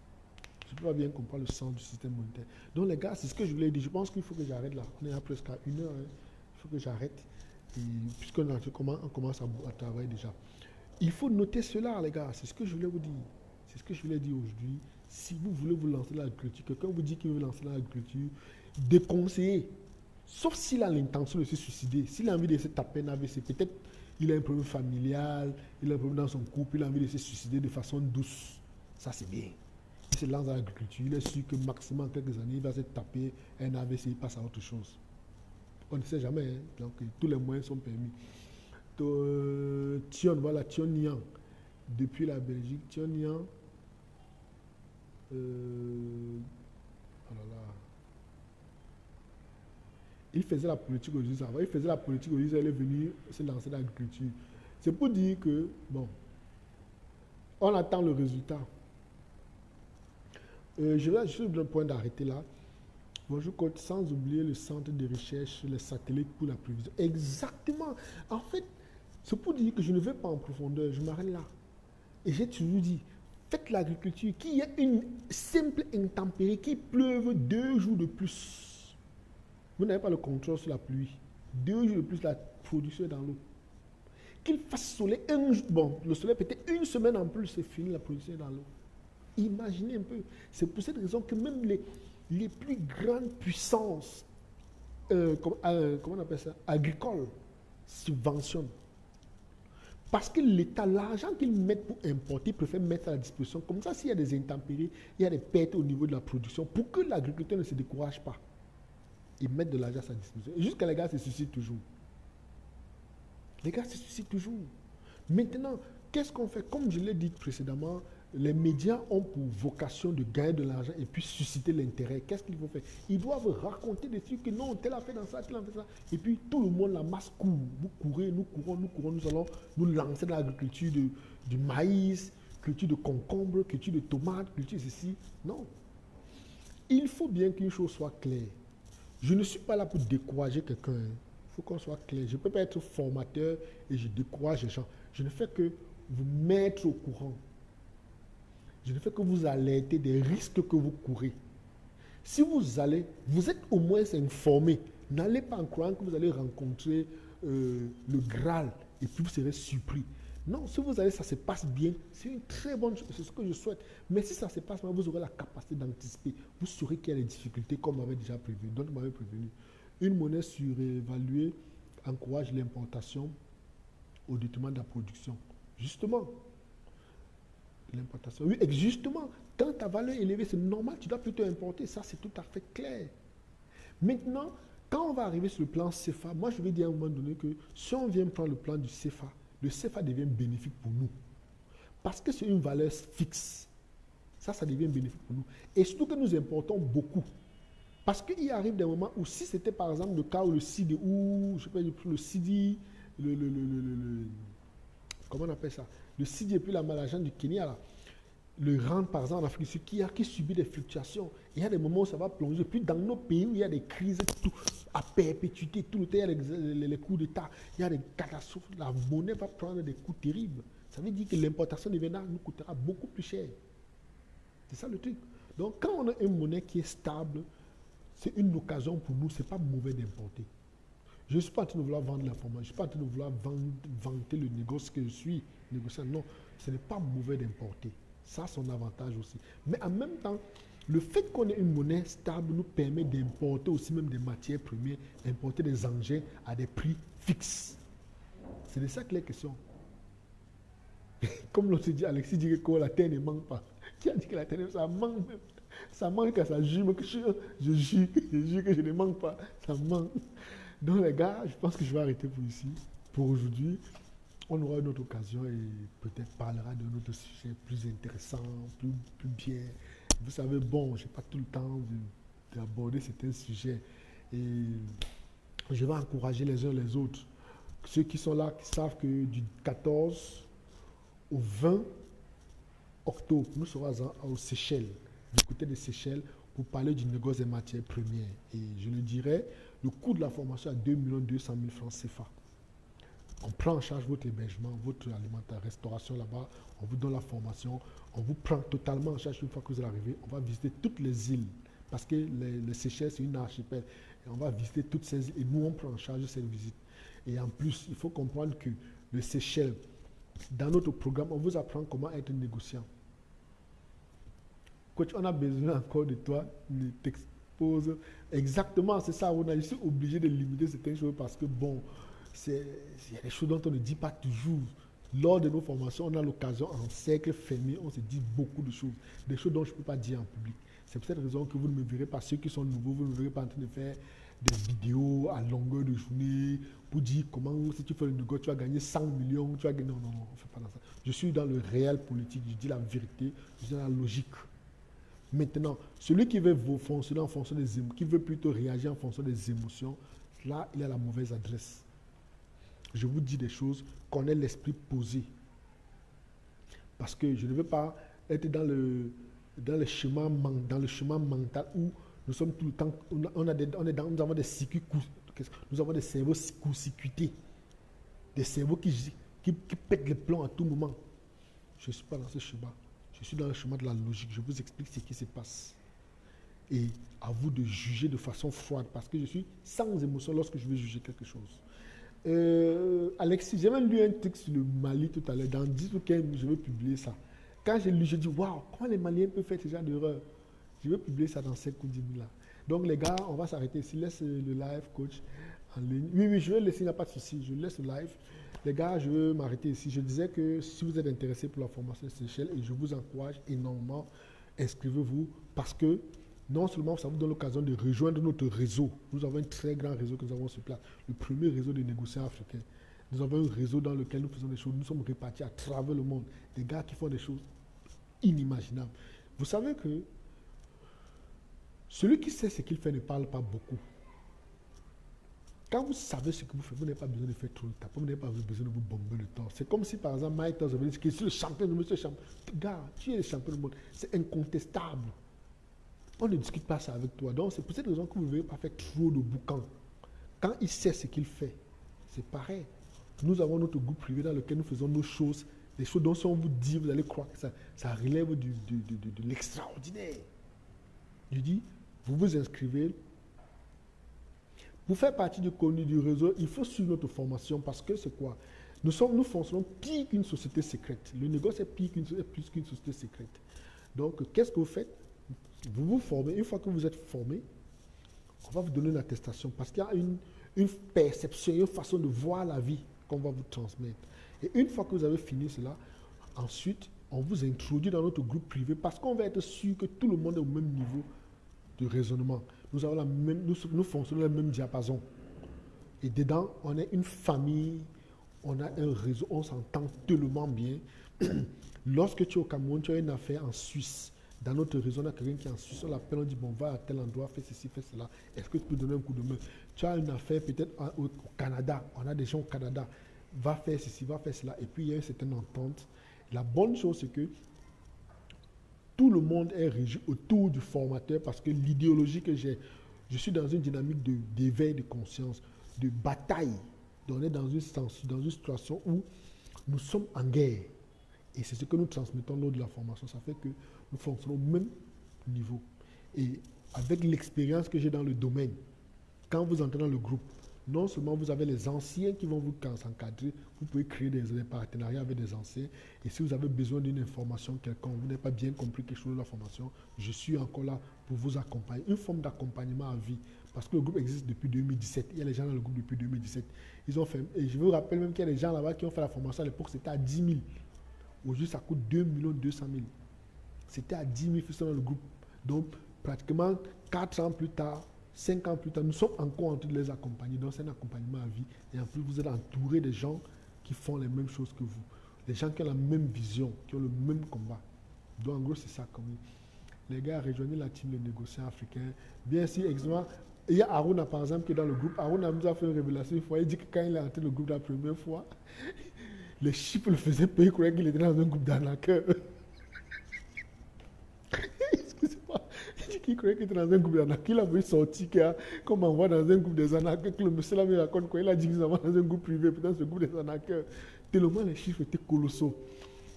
Je ne peux pas bien comprendre le sens du système monétaire. Donc les gars, c'est ce que je voulais dire. Je pense qu'il faut que j'arrête là. On est à presque à 1 heure. Hein. Il faut que j'arrête. Puisqu'on commence à travailler déjà. Il faut noter cela, les gars. C'est ce que je voulais vous dire. C'est ce que je voulais dire aujourd'hui. Si vous voulez vous lancer dans l'agriculture, quelqu'un vous dit qu'il veut lancer dans l'agriculture, déconseillez. Sauf s'il a l'intention de se suicider. S'il a envie de se taper un AVC, peut-être il a un problème familial, il a un problème dans son couple, il a envie de se suicider de façon douce. Ça, c'est bien. Il se lance dans l'agriculture, il est sûr que maximum quelques années, il va se taper un AVC, il passe à autre chose. On ne sait jamais, hein? Donc tous les moyens sont permis. Voilà, Tion Niang, depuis la Belgique, Tion Niang, oh là là. Il faisait la politique au juste avant. Il faisait la politique au juste, il est venu se lancer dans l'agriculture. C'est pour dire que, bon, on attend le résultat. Je vais sur le point d'arrêter là. Bonjour, Côte, sans oublier le centre de recherche, les satellites pour la prévision. Exactement. En fait, c'est pour dire que je ne vais pas en profondeur, je m'arrête là. Et j'ai toujours dit, faites l'agriculture, qu'il y ait une simple intempérie, qu'il pleuve 2 jours de plus. Vous n'avez pas le contrôle sur la pluie. 2 jours de plus, la production est dans l'eau. Qu'il fasse soleil un jour, bon, le soleil peut-être 1 semaine en plus, c'est fini, la production est dans l'eau. Imaginez un peu. C'est pour cette raison que même les plus grandes puissances, comment on appelle ça, agricoles, subventionnent. Parce que l'État, l'argent qu'ils mettent pour importer, ils préfèrent mettre à la disposition. Comme ça, s'il y a des intempéries, il y a des pertes au niveau de la production, pour que l'agriculteur ne se décourage pas. Ils mettent de l'argent à sa disposition. Et jusqu'à les gars se suicident toujours. Les gars se suicident toujours. Maintenant, qu'est-ce qu'on fait? Comme je l'ai dit précédemment, les médias ont pour vocation de gagner de l'argent et puis susciter l'intérêt. Qu'est-ce qu'il faut faire? Ils doivent raconter des trucs que non, tel a fait dans ça, tel a fait ça. Et puis tout le monde, la masse court. Vous courez, nous courons, nous allons nous lancer dans l'agriculture du maïs, culture de concombre, culture de tomates, culture de ceci. Non. Il faut bien qu'une chose soit claire. Je ne suis pas là pour décourager quelqu'un. Il faut qu'on soit clair. Je ne peux pas être formateur et je décourage les gens. Je ne fais que vous mettre au courant. Je ne fais que vous alerter des risques que vous courez. Si vous allez, vous êtes au moins informé. N'allez pas en croyant que vous allez rencontrer le Graal et puis vous serez surpris. Non, si vous allez, ça se passe bien, c'est une très bonne chose, c'est ce que je souhaite. Mais si ça se passe mal, vous aurez la capacité d'anticiper. Vous saurez qu'il y a des difficultés comme m'avait déjà prévenu. Donc, m'avait prévenu. Une monnaie surévaluée encourage l'importation au détriment de la production. Justement, l'importation. Oui, justement, quand ta valeur est élevée, c'est normal, tu dois plutôt importer. Ça, c'est tout à fait clair. Maintenant, Quand on va arriver sur le plan CFA, moi je vais dire à un moment donné que si on vient prendre le plan du CFA, le CFA devient bénéfique pour nous. Parce que c'est une valeur fixe. Ça devient bénéfique pour nous. Et surtout que nous importons beaucoup. Parce qu'il arrive des moments où si c'était par exemple le cas où le CID, ou je sais pas, le CID, comment on appelle ça? Le CID et puis l'agent du Kenya, là, le rang par exemple en Afrique du Sud, qui subit des fluctuations. Il y a des moments où ça va plonger. Puis dans nos pays où il y a des crises tout, à perpétuité, tout le temps, il y a les coups d'État, il y a des catastrophes, la monnaie va prendre des coups terribles. Ça veut dire que l'importation des vêtements nous coûtera beaucoup plus cher. C'est ça le truc. Donc quand on a une monnaie qui est stable, c'est une occasion pour nous, c'est pas mauvais d'importer. Je ne suis pas en train de vouloir vendre l'information, je ne suis pas en train de vouloir vanter le négoce que je suis négociant. Non, ce n'est pas mauvais d'importer. Ça a son avantage aussi. Mais en même temps, le fait qu'on ait une monnaie stable nous permet d'importer aussi même des matières premières, importer des engins à des prix fixes. C'est de ça qu'il est question. Comme l'autre dit, Alexis dit que la terre ne manque pas. Qui a dit que la terre, ça manque même. Ça manque à ça jure que je jure que je ne manque pas. Ça manque. Donc les gars, je pense que je vais arrêter pour ici. Pour aujourd'hui, on aura une autre occasion et peut-être parlera d'un autre sujet plus intéressant, plus bien. Vous savez, bon, je n'ai pas tout le temps d'aborder certains sujets. Et je vais encourager les uns les autres. Ceux qui sont là, qui savent que du 14 au 20 octobre, nous serons aux Seychelles, du côté des Seychelles, pour parler du négoce des matières premières. Et je le dirais, le coût de la formation à 2 200 000 francs CFA. On prend en charge votre hébergement, votre alimentation, restauration là-bas, on vous donne la formation, on vous prend totalement en charge une fois que vous arrivez. On va visiter toutes les îles, parce que les Seychelles, c'est une archipel. Et on va visiter toutes ces îles et nous, on prend en charge cette visite. Et en plus, il faut comprendre que le Seychelles, dans notre programme, on vous apprend comment être négociant. Coach, on a besoin encore de toi, de t'exposer. Exactement, c'est ça. Je suis obligé de limiter certaines choses parce que, bon, il y a des choses dont on ne dit pas toujours. Lors de nos formations, on a l'occasion, en cercle fermé, on se dit beaucoup de choses. Des choses dont je ne peux pas dire en public. C'est pour cette raison que vous ne me verrez pas, ceux qui sont nouveaux, vous ne me verrez pas en train de faire des vidéos à longueur de journée pour dire comment, si tu fais le négoce, tu vas gagner 100 millions, tu vas gagner. Non, on ne fait pas dans ça. Je suis dans le réel politique, je dis la vérité, je dis la logique. Maintenant, celui qui veut fonctionner en fonction des émotions, qui veut plutôt réagir en fonction des émotions, là, il a la mauvaise adresse. Je vous dis des choses, qu'on ait l'esprit posé. Parce que je ne veux pas être dans le chemin mental où nous sommes tout le temps, nous avons des circuits, nous avons des cerveaux court-circuités, des cerveaux qui pètent les plombs à tout moment. Je ne suis pas dans ce chemin. Je suis dans le chemin de la logique. Je vous explique ce qui se passe. Et à vous de juger de façon froide, parce que je suis sans émotion lorsque je vais juger quelque chose. Alexis, j'ai même lu un texte sur le Mali tout à l'heure. Dans 10 ou 15 minutes, je vais publier ça. Quand j'ai lu, j'ai dit, waouh, comment les Maliens peuvent faire ce genre d'erreur? Je vais publier ça dans 5 ou 10 minutes là. Donc les gars, on va s'arrêter ici. Laisse le live, coach, en ligne. Oui, je vais laisser, il n'y a pas de souci. Je laisse le live. Les gars, je vais m'arrêter ici. Je disais que si vous êtes intéressés pour la formation de Seychelles, et je vous encourage énormément, inscrivez-vous parce que non seulement ça vous donne l'occasion de rejoindre notre réseau. Nous avons un très grand réseau que nous avons sur place, le premier réseau de négociants africains. Nous avons un réseau dans lequel nous faisons des choses. Nous sommes répartis à travers le monde. Des gars qui font des choses inimaginables. Vous savez que celui qui sait ce qu'il fait ne parle pas beaucoup. Quand vous savez ce que vous faites, vous n'avez pas besoin de faire trop de tapes, vous n'avez pas besoin de vous bomber le temps. C'est comme si, par exemple, Mike Tyson avait dit que je suis le champion du monde, Gars, tu es le champion du monde. C'est incontestable. On ne discute pas ça avec toi. Donc, c'est pour cette raison que vous ne devez pas faire trop de boucan. Quand il sait ce qu'il fait, c'est pareil. Nous avons notre groupe privé dans lequel nous faisons nos choses, des choses dont si on vous dit, vous allez croire que ça relève de l'extraordinaire. Je dis, vous vous inscrivez. Pour faire partie du réseau, il faut suivre notre formation parce que c'est quoi? Nous fonctionnons pire qu'une société secrète. Le négoce est plus qu'une société secrète. Donc, qu'est-ce que vous faites? Vous vous formez. Une fois que vous êtes formé, on va vous donner une attestation parce qu'il y a une perception, une façon de voir la vie qu'on va vous transmettre. Et une fois que vous avez fini cela, ensuite, on vous introduit dans notre groupe privé parce qu'on va être sûr que tout le monde est au même niveau de raisonnement. Nous avons nous fonctionnons dans le même diapason. Et dedans, on est une famille, on a un réseau, on s'entend tellement bien. Lorsque tu es au Cameroun, tu as une affaire en Suisse. Dans notre réseau, on a quelqu'un qui est en Suisse, on l'appelle, on dit, bon, va à tel endroit, fais ceci, fais cela. Est-ce que tu peux donner un coup de main? Tu as une affaire peut-être au Canada, on a des gens au Canada, va faire ceci, va faire cela. Et puis, il y a une certaine entente. La bonne chose, c'est que tout le monde est régi autour du formateur parce que l'idéologie que j'ai, je suis dans une dynamique d'éveil de conscience, de bataille. On est dans une situation où nous sommes en guerre. Et c'est ce que nous transmettons lors de la formation. Ça fait que nous fonctionnons au même niveau. Et avec l'expérience que j'ai dans le domaine, quand vous entrez dans le groupe, non seulement vous avez les anciens qui vont vous encadrer, vous pouvez créer des partenariats avec des anciens. Et si vous avez besoin d'une information quelconque, vous n'avez pas bien compris quelque chose de la formation, je suis encore là pour vous accompagner. Une forme d'accompagnement à vie. Parce que le groupe existe depuis 2017. Il y a les gens dans le groupe depuis 2017. Ils ont fait, et je vous rappelle même qu'il y a des gens là-bas qui ont fait la formation à l'époque, c'était à 10 000. Aujourd'hui, ça coûte 2 200 000. C'était à 10 000 dans le groupe. Donc, pratiquement 4 ans plus tard, 5 ans plus tard, nous sommes encore en train de les accompagner. Donc, c'est un accompagnement à vie. Et en plus, vous êtes entouré de gens qui font les mêmes choses que vous. Les gens qui ont la même vision, qui ont le même combat. Donc, en gros, c'est ça. Comme les gars, rejoignez la team des négociants africains. Bien sûr, exactement. Il y a Aruna, par exemple, qui est dans le groupe. Aruna nous a fait une révélation une fois. Il dit que quand il est entré dans le groupe la première fois, les chiffres le faisaient payer, il croyait qu'il était dans un groupe d'arnaqueurs. Excusez-moi. Il dit qu'il croyait qu'il était dans un groupe d'arnaqueurs. Il a voulu sortir, comme on voit dans un groupe des arnaqueurs, que le monsieur là me raconte quoi. Il a dit qu'ils avaient dans un groupe privé, peut-être ce groupe des arnaqueurs. Tellement les chiffres étaient colossaux.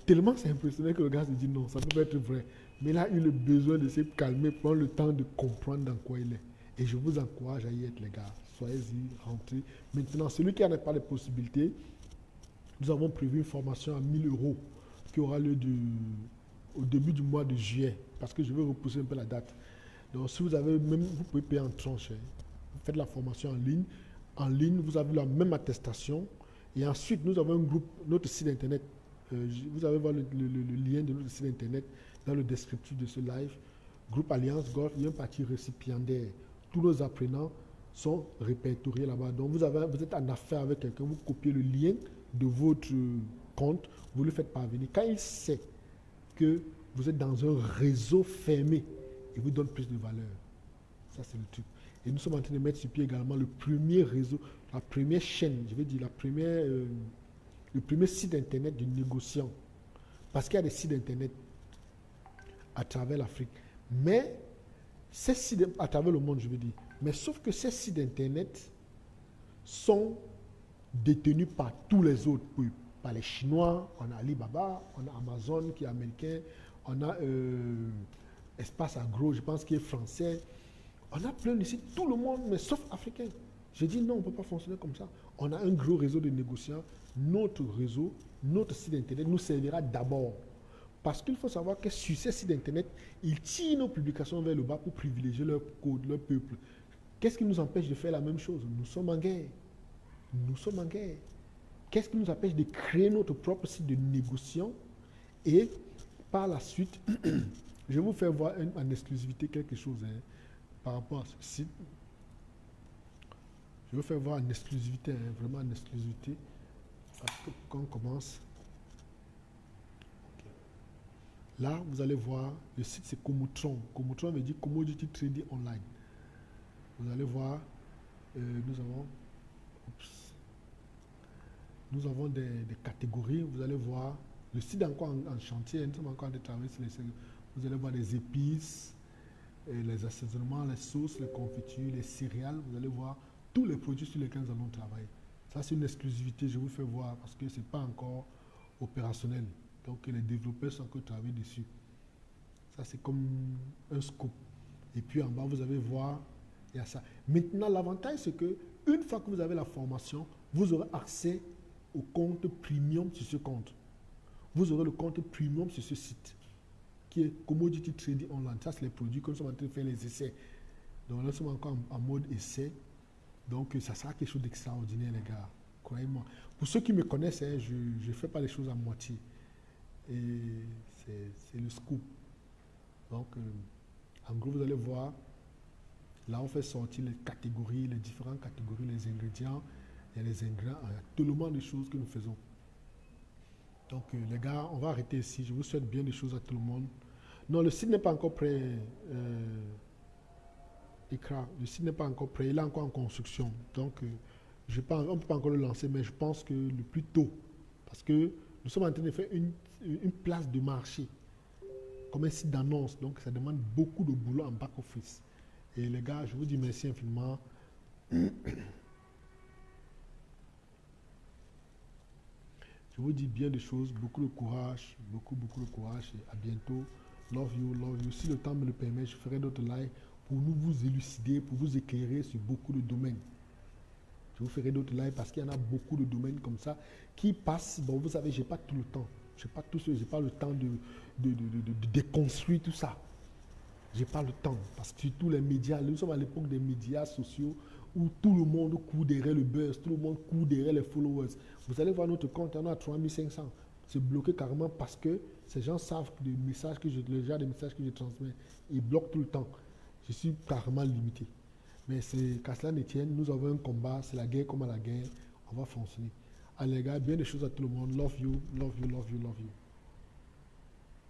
Tellement c'est impressionnant que le gars se dit non, ça ne peut pas être vrai. Mais il a eu le besoin de se calmer, prendre le temps de comprendre dans quoi il est. Et je vous encourage à y être, les gars. Soyez-y, rentrez. Maintenant, celui qui n'a pas de possibilités, nous avons prévu une formation à 1 000 € qui aura lieu au début du mois de juillet, parce que je vais repousser un peu la date. Donc, si vous avez même, vous pouvez payer en tranche. Vous faites la formation en ligne. En ligne, vous avez la même attestation. Et ensuite, nous avons un groupe, notre site internet. Vous allez voir le lien de notre site internet dans le descriptif de ce live. Groupe Alliance Golf, il y a une partie récipiendaire. Tous nos apprenants sont répertoriés là-bas. Donc, vous êtes en affaire avec quelqu'un, vous copiez le lien de votre compte, vous le faites parvenir. Quand il sait que vous êtes dans un réseau fermé, il vous donne plus de valeur. Ça, c'est le truc. Et nous sommes en train de mettre sur pied également le premier réseau, la première chaîne, je vais dire le premier site internet du négociant. Parce qu'il y a des sites internet à travers l'Afrique. Mais ces sites, à travers le monde, je veux dire. Mais sauf que ces sites internet sont détenus par tous les autres peuples. Par les Chinois, on a Alibaba, on a Amazon qui est américain, on a Espace Agro, je pense, qui est français. On a plein de sites, tout le monde, mais sauf africain. J'ai dit non, on ne peut pas fonctionner comme ça. On a un gros réseau de négociants. Notre réseau, notre site internet nous servira d'abord. Parce qu'il faut savoir que sur ces sites internet, ils tirent nos publications vers le bas pour privilégier leur code, leur peuple. Qu'est-ce qui nous empêche de faire la même chose? Nous sommes en guerre. Nous sommes en guerre. Qu'est-ce qui nous empêche de créer notre propre site de négociants? Et par la suite, je vais vous faire voir en exclusivité quelque chose par rapport à ce site. Je vais vous faire voir en exclusivité, vraiment en exclusivité. Parce que quand on commence, là, vous allez voir, le site c'est Comutron. Comutron veut dire Commodity Trading Online. Vous allez voir, nous avons des catégories. Vous allez voir, le site est encore en chantier, nous sommes encore en train de travailler sur les. Vous allez voir les épices, les assaisonnements, les sauces, les confitures, les céréales. Vous allez voir tous les produits sur lesquels nous allons travailler. Ça, c'est une exclusivité, je vous fais voir, parce que ce n'est pas encore opérationnel. Donc, les développeurs sont encore travaillés dessus. Ça, c'est comme un scoop. Et puis, en bas, vous allez voir, il y a ça. Maintenant, l'avantage, c'est que une fois que vous avez la formation, vous aurez accès au compte premium sur ce compte. Vous aurez le compte premium sur ce site, qui est Commodity Trading Online. Ça, c'est les produits que nous sommes en train de faire les essais. Donc, là, nous sommes encore en mode essai. Donc, ça sera quelque chose d'extraordinaire, les gars. Croyez-moi. Pour ceux qui me connaissent, je ne fais pas les choses à moitié. Et c'est le scoop. Donc, en gros, vous allez voir, Là, on fait sortir les catégories, les différentes catégories, les ingrédients. Il y a les ingrédients, il y a tellement de choses que nous faisons. Donc, les gars, on va arrêter ici. Je vous souhaite bien des choses à tout le monde. Non, le site n'est pas encore prêt. Écran, le site n'est pas encore prêt. Il est encore en construction. Donc, on ne peut pas encore le lancer, mais je pense que le plus tôt, parce que nous sommes en train de faire une place de marché, comme un site d'annonce. Donc, ça demande beaucoup de boulot en back-office. Et les gars, je vous dis merci infiniment. Je vous dis bien des choses, beaucoup de courage, beaucoup de courage et à bientôt. Love you, love you. Si le temps me le permet, je ferai d'autres lives pour nous vous élucider, pour vous éclairer sur beaucoup de domaines. Je vous ferai d'autres lives parce qu'il y en a beaucoup de domaines comme ça qui passent. Bon, vous savez, je n'ai pas tout le temps. Je n'ai pas le temps de déconstruire tout ça. Je n'ai pas le temps. Parce que surtout les médias, nous sommes à l'époque des médias sociaux où tout le monde court derrière le buzz, tout le monde court derrière les followers. Vous allez voir notre compte, on a 3500. C'est bloqué carrément parce que ces gens savent que les messages que je transmets, ils bloquent tout le temps. Je suis carrément limité. Mais c'est qu'à cela ne tienne, nous avons un combat, c'est la guerre comme à la guerre, on va fonctionner. Allez les gars, bien des choses à tout le monde. Love you, love you, love you, love you.